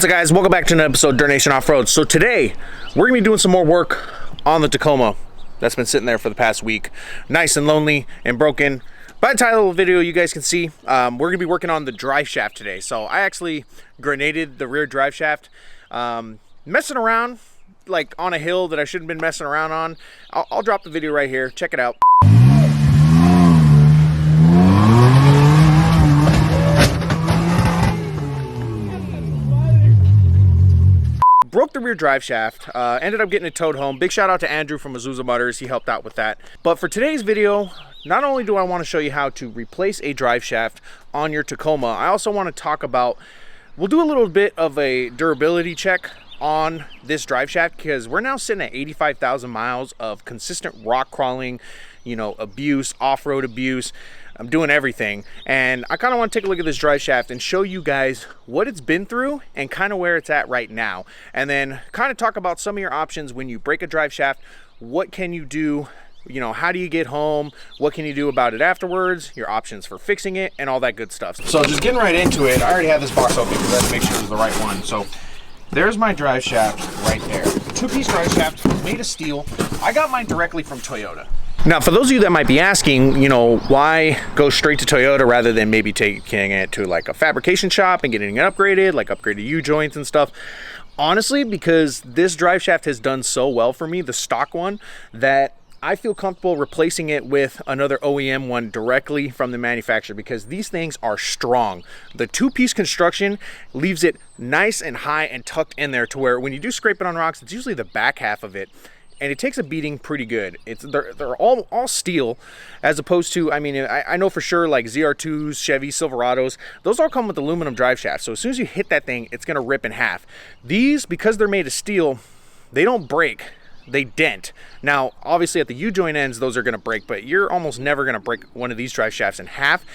What's up, guys? Welcome back to another episode of Dirtnation Off-Road. So today, we're going to be doing some more work on the Tacoma that's been sitting there for the past week. Nice and lonely and broken. By the title of the video, you guys can see, we're going to be working on the drive shaft today. So I actually grenaded the rear drive shaft, messing around like on a hill that I shouldn't have been messing around on. I'll drop the video right here. Check it out. Broke the rear drive shaft, ended up getting it towed home. Big shout out to Andrew from Azusa Motors. He helped out with that. But for today's video, not only do I want to show you how to replace a drive shaft on your Tacoma, I also want to talk about, we'll do a little bit of a durability check on this drive shaft, because we're now sitting at 85,000 miles of consistent rock crawling, you know, abuse, off-road abuse. I'm doing everything, and I kind of want to take a look at this drive shaft and show you guys what it's been through and kind of where it's at right now, and then kind of talk about some of your options when you break a drive shaft. What can you do? You know, how do you get home? What can you do about it afterwards? Your options for fixing it and all that good stuff. So just getting right into it, I already have this box open because I have to make sure it's the right one. So there's my drive shaft right there. Two-piece drive shaft made of steel. I got mine directly from Toyota. Now, for those of you that might be asking, you know, why go straight to Toyota rather than maybe taking it to like a fabrication shop and getting it upgraded, like upgraded U-joints and stuff? Honestly, because this drive shaft has done so well for me, the stock one, that I feel comfortable replacing it with another OEM one directly from the manufacturer, because these things are strong. The two-piece construction leaves it nice and high and tucked in there to where when you do scrape it on rocks, it's usually the back half of it, and it takes a beating pretty good. They're all steel, as opposed to, I mean, I know for sure like ZR2s, Chevy, Silverados, those all come with aluminum drive shafts. So as soon as you hit that thing, it's gonna rip in half. These, because they're made of steel, they don't break, they dent. Now, obviously at the U-joint ends, those are gonna break, but you're almost never gonna break one of these drive shafts in half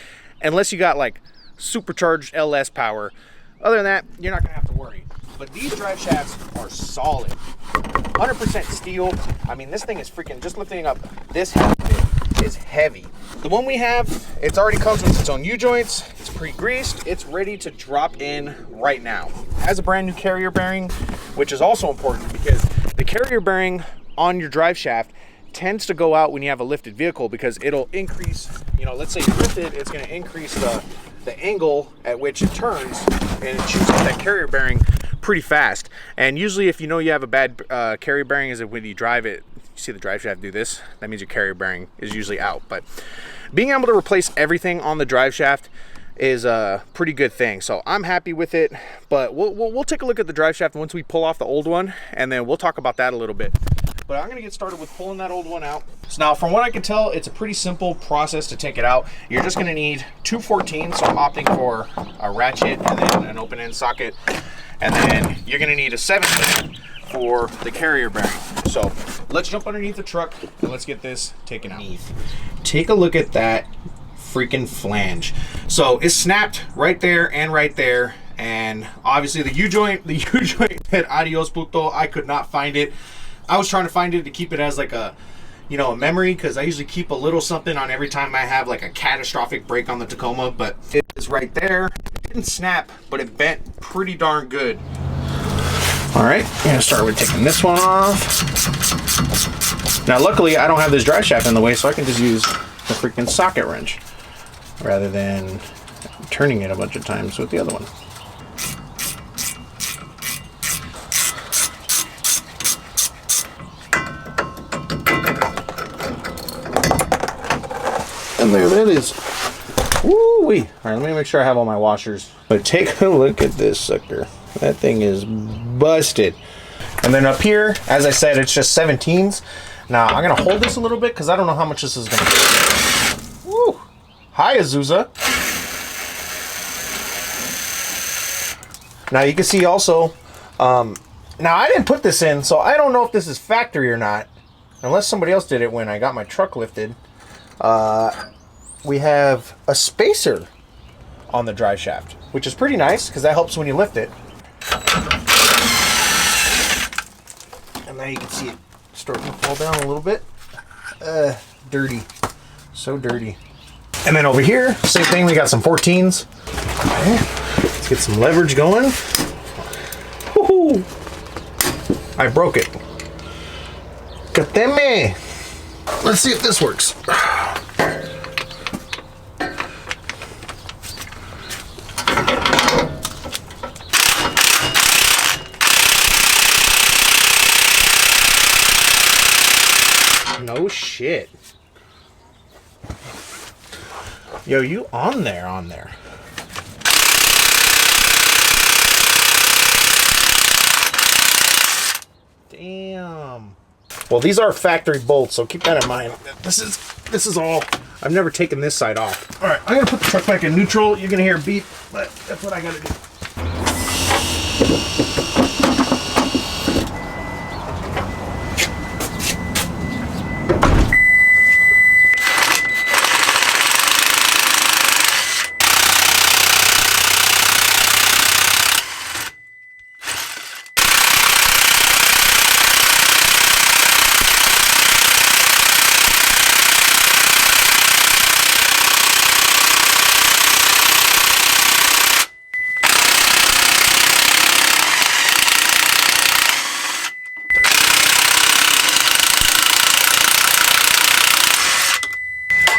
unless you got like supercharged LS power. Other than that, you're not gonna have to worry. But these drive shafts are solid. 100% steel. I mean, this thing is freaking, just lifting up this half of it is heavy. The one we have, it's already comes with its own U-joints. It's pre-greased. It's ready to drop in right now. It has a brand new carrier bearing, which is also important because the carrier bearing on your drive shaft tends to go out when you have a lifted vehicle, because it'll increase, you know, let's say you lift it, it's going to increase the angle at which it turns, and it shoots out that carrier bearing pretty fast. And usually if you know you have a bad carrier bearing, is that when you drive it, you see the drive shaft do this, that means your carrier bearing is usually out. But being able to replace everything on the drive shaft is a pretty good thing, so I'm happy with it. But we'll take a look at the drive shaft once we pull off the old one, and then we'll talk about that a little bit. But I'm gonna get started with pulling that old one out. So now, from what I can tell, it's a pretty simple process to take it out. You're just gonna need 2 14s, so I'm opting for a ratchet and then an open end socket. And then you're gonna need a 17 for the carrier bearing. So let's jump underneath the truck and let's get this taken out. Take a look at that freaking flange. So it's snapped right there and right there. And obviously the U-joint said adios puto. I could not find it. I was trying to find it to keep it as like a, you know, a memory, because I usually keep a little something on every time I have like a catastrophic break on the Tacoma, but it is right there. It didn't snap, but it bent pretty darn good. All right, I'm gonna start with taking this one off. Now, luckily I don't have this drive shaft in the way, so I can just use the freaking socket wrench rather than turning it a bunch of times with the other one. And there that is. Woo-wee. All right, let me make sure I have all my washers. But take a look at this sucker. That thing is busted. And then up here, as I said, it's just 17s. Now, I'm going to hold this a little bit because I don't know how much this is going to be. Woo! Hi, Azusa. Now, you can see also, now I didn't put this in, so I don't know if this is factory or not, unless somebody else did it when I got my truck lifted. We have a spacer on the drive shaft, which is pretty nice because that helps when you lift it. And now you can see it starting to fall down a little bit. Dirty. So dirty. And then over here, same thing, we got some 14s. Okay. Let's get some leverage going. Ooh! I broke it. Kateme! Let's see if this works. No shit. Yo, you on there. Damn. Well, these are factory bolts, so keep that in mind. This is all. I've never taken this side off. All right, I'm gonna put the truck back in neutral. You're gonna hear a beep, but that's what I gotta do.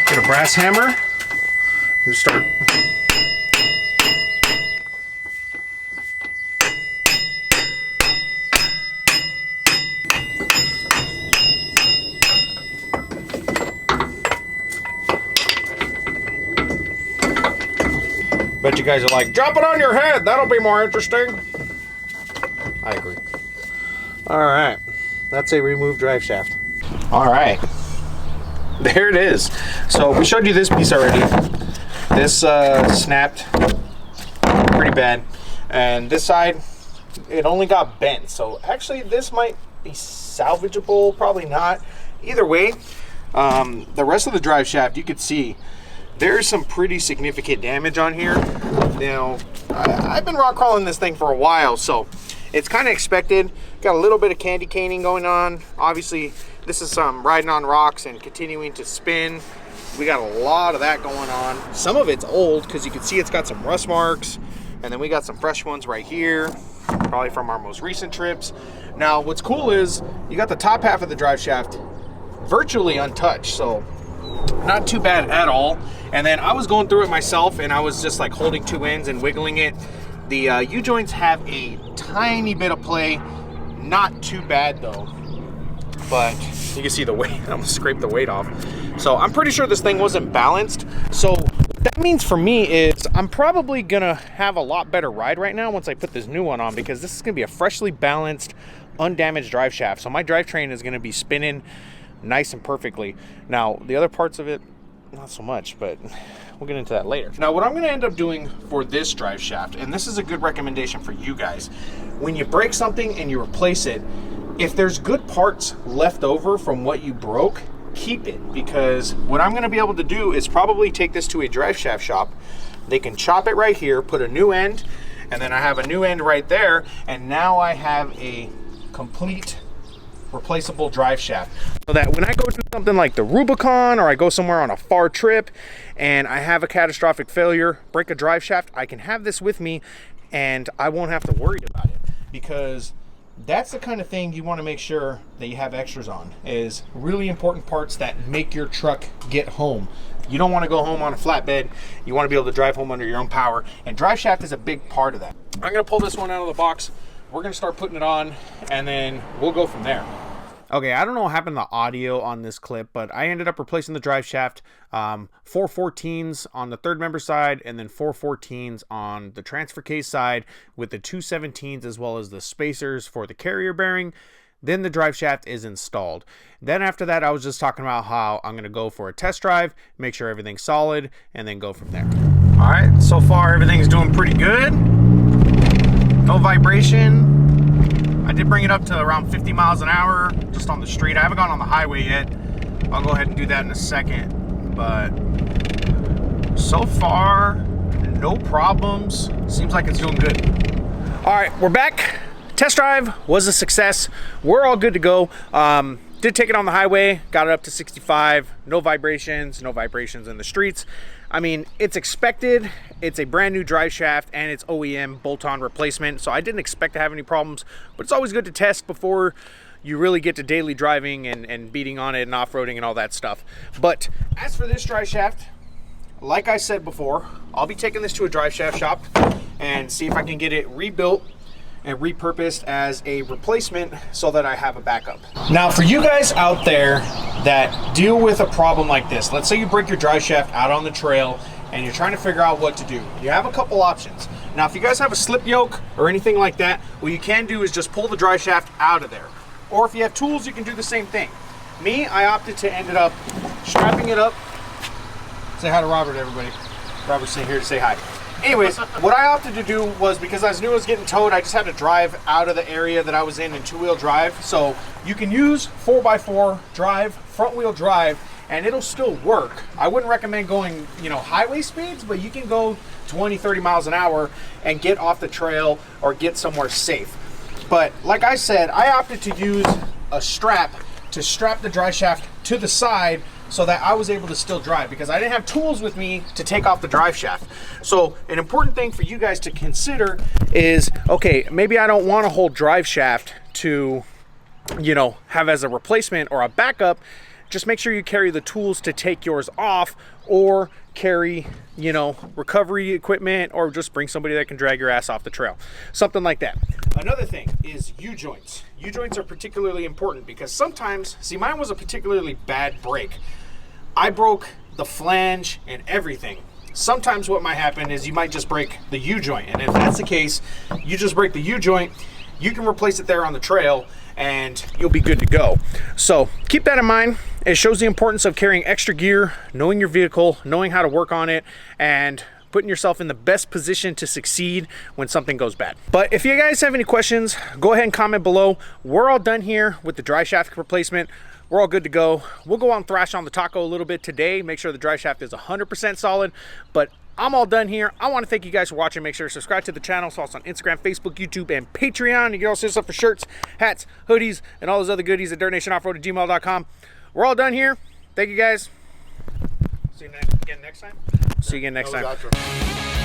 Get a brass hammer and start. Bet you guys are like, drop it on your head, that'll be more interesting. I agree. All right, that's a removed drive shaft. All right. There it is. So we showed you this piece already. This snapped pretty bad, and this side it only got bent. So actually this might be salvageable, probably not. Either way, the rest of the drive shaft, you could see there's some pretty significant damage on here. You know, I've been rock crawling this thing for a while, so it's kind of expected. Got a little bit of candy caning going on. Obviously, this is some riding on rocks and continuing to spin. We got a lot of that going on. Some of it's old because you can see it's got some rust marks, and then we got some fresh ones right here, probably from our most recent trips. Now, what's cool is you got the top half of the drive shaft virtually untouched, so not too bad at all. And then I was going through it myself, and I was just like holding two ends and wiggling it. The U-joints have a tiny bit of play, not too bad though. But you can see the weight. I'm gonna scrape the weight off. So I'm pretty sure this thing wasn't balanced. So what that means for me is I'm probably gonna have a lot better ride right now once I put this new one on, because this is gonna be a freshly balanced, undamaged drive shaft. So my drivetrain is gonna be spinning nice and perfectly. Now the other parts of it, not so much, but we'll get into that later. Now what I'm gonna end up doing for this drive shaft, and this is a good recommendation for you guys, when you break something and you replace it, if there's good parts left over from what you broke, keep it, because what I'm gonna be able to do is probably take this to a drive shaft shop. They can chop it right here, put a new end, and then I have a new end right there, and now I have a complete replaceable drive shaft, so that when I go do something like the Rubicon, or I go somewhere on a far trip and I have a catastrophic failure, break a drive shaft, I can have this with me and I won't have to worry about it, because that's the kind of thing you want to make sure that you have extras on, is really important parts that make your truck get home. You don't want to go home on a flatbed. You want to be able to drive home under your own power, and drive shaft is a big part of that. I'm going to pull this one out of the box. We're going to start putting it on, and then we'll go from there. Okay, I don't know what happened to the audio on this clip, but I ended up replacing the drive shaft, 414s on the third member side, and then 414s on the transfer case side, with the 217s as well as the spacers for the carrier bearing. Then the drive shaft is installed. Then after that, I was just talking about how I'm going to go for a test drive, make sure everything's solid, and then go from there. All right, so far everything's doing pretty good. No vibration. I did bring it up to around 50 miles an hour just on the street. I haven't gone on the highway yet. I'll go ahead and do that in a second. But so far, no problems. Seems like it's doing good. All right, we're back. Test drive was a success. We're all good to go. Did take it on the highway, got it up to 65, no vibrations in the streets. I mean, it's expected. It's a brand new drive shaft and it's OEM bolt-on replacement, so I didn't expect to have any problems, but it's always good to test before you really get to daily driving and beating on it and off-roading and all that stuff. But as for this drive shaft, like I said before, I'll be taking this to a drive shaft shop and see if I can get it rebuilt and repurposed as a replacement so that I have a backup. Now, for you guys out there that deal with a problem like this, let's say you break your drive shaft out on the trail and you're trying to figure out what to do. You have a couple options. Now, if you guys have a slip yoke or anything like that, what you can do is just pull the drive shaft out of there. Or if you have tools, you can do the same thing. Me, I opted to ended up strapping it up. Say hi to Robert, everybody. Robert's here to say hi. Anyways, what I opted to do was, because I knew I was getting towed, I just had to drive out of the area that I was in two-wheel drive. So you can use 4x4 drive, front-wheel drive, and it'll still work. I wouldn't recommend going, you know, highway speeds, but you can go 20, 30 miles an hour and get off the trail or get somewhere safe. But like I said, I opted to use a strap to strap the drive shaft to the side so that I was able to still drive, because I didn't have tools with me to take off the drive shaft. So an important thing for you guys to consider is, okay, maybe I don't want a whole drive shaft to, you know, have as a replacement or a backup. Just make sure you carry the tools to take yours off, or carry, you know, recovery equipment, or just bring somebody that can drag your ass off the trail. Something like that. Another thing is U-joints. U-joints are particularly important because sometimes, see, mine was a particularly bad break. I broke the flange and everything. Sometimes what might happen is you might just break the U-joint, and if that's the case, you just break the U-joint, you can replace it there on the trail and you'll be good to go. So keep that in mind. It shows the importance of carrying extra gear, knowing your vehicle, knowing how to work on it, and putting yourself in the best position to succeed when something goes bad. But if you guys have any questions, go ahead and comment below. We're all done here with the drive shaft replacement. We're all good to go. We'll go out and thrash on the Taco a little bit today, make sure the drive shaft is 100% solid, but I'm all done here. I want to thank you guys for watching. Make sure to subscribe to the channel. So it's on Instagram, Facebook, YouTube, and Patreon. You can also set up for shirts, hats, hoodies, and all those other goodies at dirtnationoffroad@gmail.com. We're all done here. Thank you guys. See you again next time. See you again next time.